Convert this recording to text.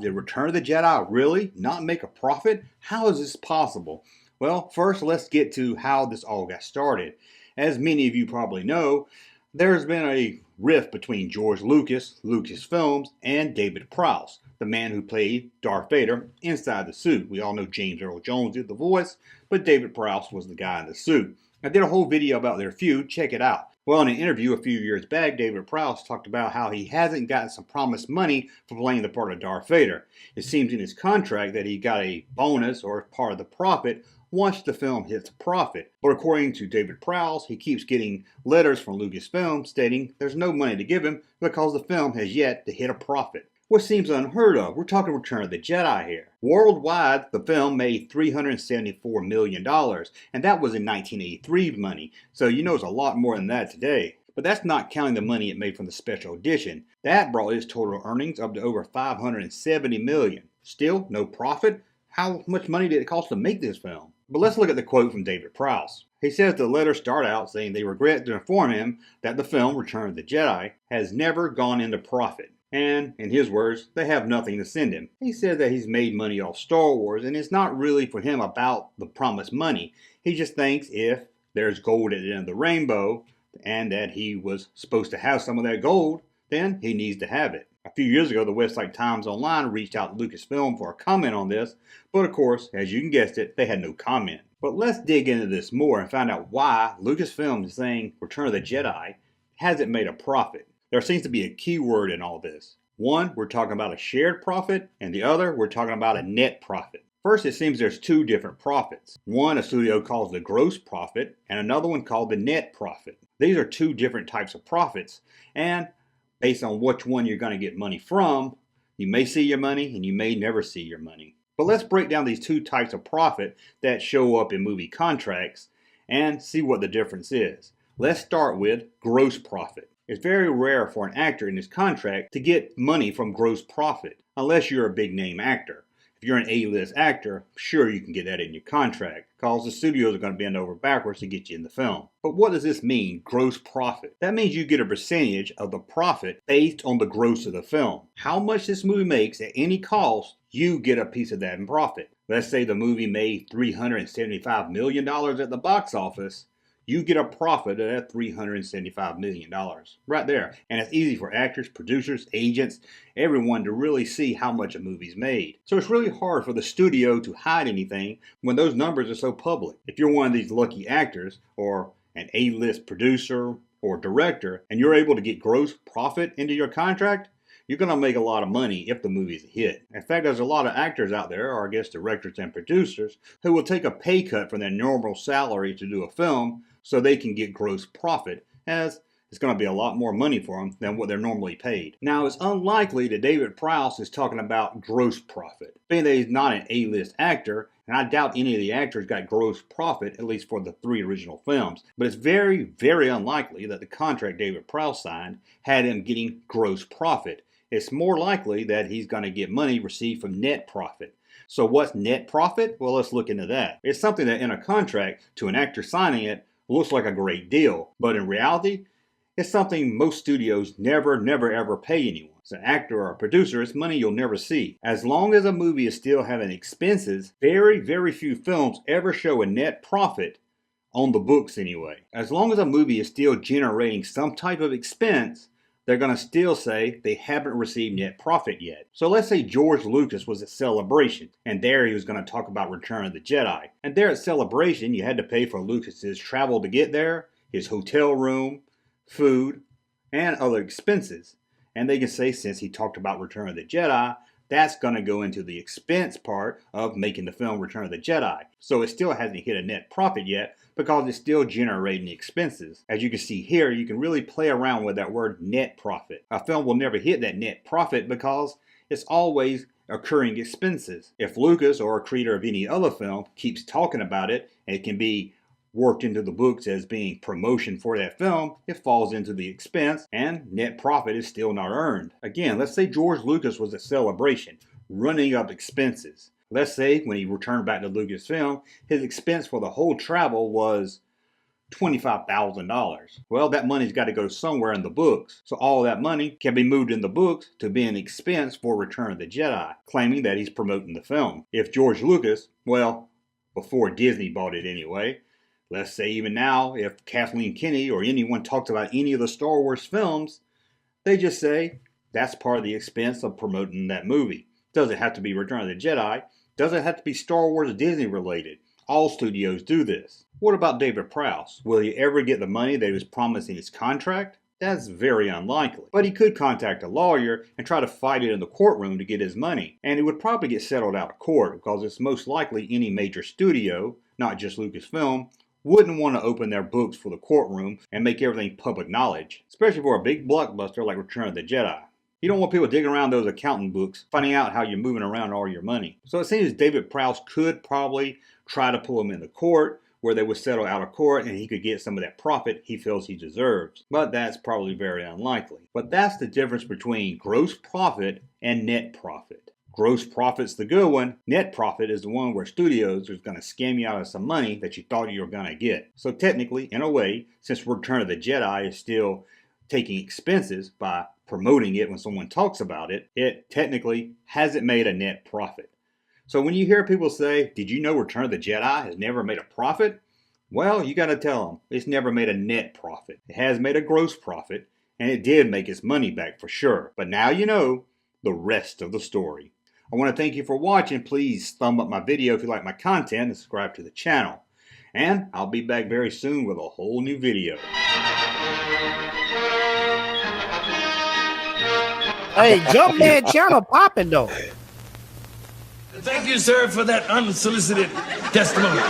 Did Return of the Jedi really not make a profit? How is this possible? Well, first let's get to how this all got started. As many of you probably know, there's been a rift between George Lucas, Lucasfilms, and David Prowse, the man who played Darth Vader inside the suit. We all know James Earl Jones did the voice, but David Prowse was the guy in the suit. I did a whole video about their feud, check it out. Well, in an interview a few years back, David Prowse talked about how he hasn't gotten some promised money for playing the part of Darth Vader. It seems in his contract that he got a bonus or part of the profit once the film hits profit. But according to David Prowse, he keeps getting letters from Lucasfilm stating there's no money to give him because the film has yet to hit a profit. What seems unheard of. We're talking Return of the Jedi here. Worldwide, the film made $374 million, and that was in 1983 money, so you know it's a lot more than that today. But that's not counting the money it made from the special edition. That brought its total earnings up to over $570 million. Still, no profit? How much money did it cost to make this film? But let's look at the quote from David Prowse. He says the letters start out saying they regret to inform him that the film Return of the Jedi has never gone into profit. And, in his words, they have nothing to send him. He says that he's made money off Star Wars, and it's not really for him about the promised money. He just thinks if there's gold at the end of the rainbow, and that he was supposed to have some of that gold, then he needs to have it. A few years ago, the website Times Online reached out to Lucasfilm for a comment on this, but of course, as you can guess it, they had no comment. But let's dig into this more and find out why Lucasfilm is saying Return of the Jedi hasn't made a profit. There seems to be a key word in all this. One, we're talking about a shared profit, and the other, we're talking about a net profit. First, it seems there's two different profits. One, a studio calls the gross profit, and another one called the net profit. These are two different types of profits, and based on which one you're going to get money from, you may see your money and you may never see your money. But let's break down these two types of profit that show up in movie contracts and see what the difference is. Let's start with gross profit. It's very rare for an actor in his contract to get money from gross profit, unless you're a big name actor. If you're an A-list actor, sure you can get that in your contract, because the studios are going to bend over backwards to get you in the film. But what does this mean, gross profit? That means you get a percentage of the profit based on the gross of the film. How much this movie makes at any cost, you get a piece of that in profit. Let's say the movie made $375 million at the box office. You get a profit of that $375 million right there. And it's easy for actors, producers, agents, everyone to really see how much a movie's made. So it's really hard for the studio to hide anything when those numbers are so public. If you're one of these lucky actors or an A-list producer or director and you're able to get gross profit into your contract, you're going to make a lot of money if the movie's a hit. In fact, there's a lot of actors out there, or I guess directors and producers, who will take a pay cut from their normal salary to do a film so they can get gross profit, as it's going to be a lot more money for them than what they're normally paid. Now, it's unlikely that David Prowse is talking about gross profit, being that he's not an A-list actor, and I doubt any of the actors got gross profit, at least for the 3 original films. But it's very, very unlikely that the contract David Prowse signed had him getting gross profit. It's more likely that he's going to get money received from net profit. So what's net profit? Well, let's look into that. It's something that in a contract, to an actor signing it, looks like a great deal. But in reality, it's something most studios never ever pay anyone. As an actor or a producer, it's money you'll never see. As long as a movie is still having expenses, very few films ever show a net profit on the books anyway. As long as a movie is still generating some type of expense, they're going to still say they haven't received net profit yet. So let's say George Lucas was at Celebration, and there he was going to talk about Return of the Jedi. And there at Celebration, you had to pay for Lucas's travel to get there, his hotel room, food, and other expenses. And they can say since he talked about Return of the Jedi, that's going to go into the expense part of making the film Return of the Jedi. So it still hasn't hit a net profit yet because it's still generating expenses. As you can see here, you can really play around with that word net profit. A film will never hit that net profit because it's always occurring expenses. If Lucas or a creator of any other film keeps talking about it, and it can be worked into the books as being promotion for that film, it falls into the expense and net profit is still not earned. Again, let's say George Lucas was at Celebration, running up expenses. Let's say when he returned back to Lucasfilm, his expense for the whole travel was $25,000. Well, that money's got to go somewhere in the books. So all that money can be moved in the books to be an expense for Return of the Jedi, claiming that he's promoting the film. If George Lucas, well, before Disney bought it anyway, let's say even now, if Kathleen Kennedy or anyone talks about any of the Star Wars films, they just say that's part of the expense of promoting that movie. Doesn't have to be Return of the Jedi. Doesn't have to be Star Wars Disney related. All studios do this. What about David Prowse? Will he ever get the money that he was promised in his contract? That's very unlikely. But he could contact a lawyer and try to fight it in the courtroom to get his money. And it would probably get settled out of court because it's most likely any major studio, not just Lucasfilm, wouldn't want to open their books for the courtroom and make everything public knowledge, especially for a big blockbuster like Return of the Jedi. You don't want people digging around those accounting books, finding out how you're moving around all your money. So it seems David Prowse could probably try to pull him into court, where they would settle out of court and he could get some of that profit he feels he deserves. But that's probably very unlikely. But that's the difference between gross profit and net profit. Gross profit's the good one. Net profit is the one where studios are going to scam you out of some money that you thought you were going to get. So technically, in a way, since Return of the Jedi is still taking expenses by promoting it when someone talks about it, it technically hasn't made a net profit. So when you hear people say, did you know Return of the Jedi has never made a profit? Well, you got to tell them it's never made a net profit. It has made a gross profit, and it did make its money back for sure. But now you know the rest of the story. I want to thank you for watching. Please thumb up my video if you like my content and subscribe to the channel. And I'll be back very soon with a whole new video. Hey, Junkman channel popping though. Thank you, sir, for that unsolicited testimony.